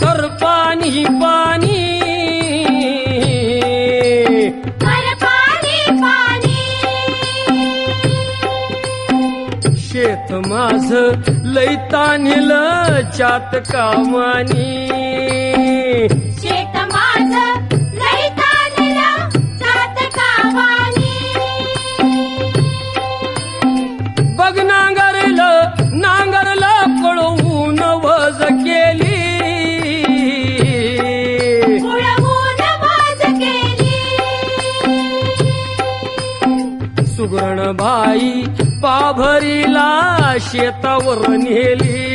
कर पाणी पाणी कर पाणी पाणी शेत माझ लई तान्हिल चात कामानी शेत माझं लई ताणलं जात कामानी बघ नांगरलं पळवून वज केली उडवून बाज केली सुगरण बाई पाभरीला शेतावर नेली